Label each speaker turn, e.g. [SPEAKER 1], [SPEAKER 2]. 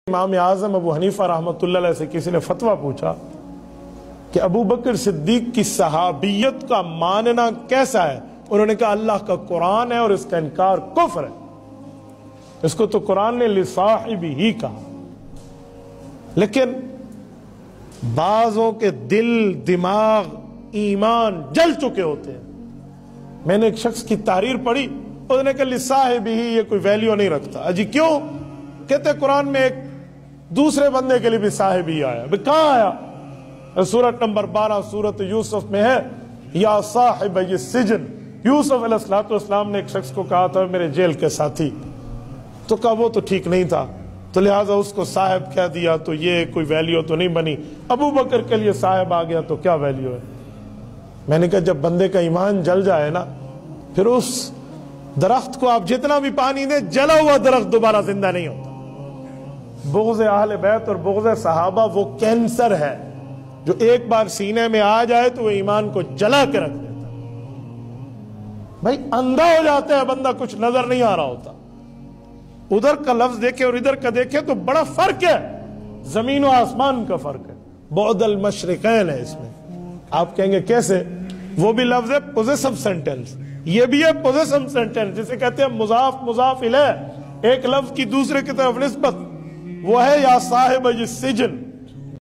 [SPEAKER 1] امام اعظم ابو حنیفہ رحمۃ اللہ علیہ سے کسی نے فتویٰ پوچھا کہ ابو بکر صدیق کی صحابیت کا ماننا کیسا ہے؟ انہوں نے کہا اللہ کا قرآن ہے اور اس کا انکار کفر ہے۔ اس کو تو قرآن نے لصاحبہ کہا، لیکن بعضوں کے دل، دماغ، ایمان جل چکے ہوتے ہیں۔ میں نے ایک شخص کی تحریر پڑھی، اس نے کہا لصاحبہ یہ کوئی ویلیو نہیں رکھتا۔ اجی کیوں؟ کہتے قرآن میں ایک دوسرے بندے کے لیے بھی صاحب ہی آیا۔ کہاں آیا؟ سورت نمبر 12 سورت یوسف میں ہے، یا صاحب السجن۔ یوسف علیہ السلام نے ایک شخص کو کہا تھا میرے جیل کے ساتھی، تو کہا وہ تو ٹھیک نہیں تھا، تو لہٰذا اس کو صاحب کہہ دیا، تو یہ کوئی ویلیو تو نہیں بنی۔ ابو بکر کے لیے صاحب آ گیا تو کیا ویلیو ہے؟ میں نے کہا جب بندے کا ایمان جل جائے نا، پھر اس درخت کو آپ جتنا بھی پانی دیں، جلا ہوا درخت دوبارہ زندہ نہیں ہوتا۔ بغض اہل بیت اور بغض صحابہ وہ کینسر ہے جو ایک بار سینے میں آ جائے تو وہ ایمان کو جلا کے رکھ دیتا ہے۔ بھائی اندھا ہو جاتا ہے بندہ، کچھ نظر نہیں آ رہا ہوتا۔ ادھر کا لفظ دیکھے اور ادھر کا دیکھے تو بڑا فرق ہے، زمین و آسمان کا فرق ہے، بعد المشرقین ہے اس میں۔ آپ کہیں گے کیسے؟ وہ بھی لفظ ہے پوزیسو سینٹینس، یہ بھی ہے پوزیسو سینٹینس، جسے کہتے ہیں مضاف مضاف الیہ، ایک لفظ کی دوسرے کی طرف نسبت۔ وہ ہے یا صاحب السجن،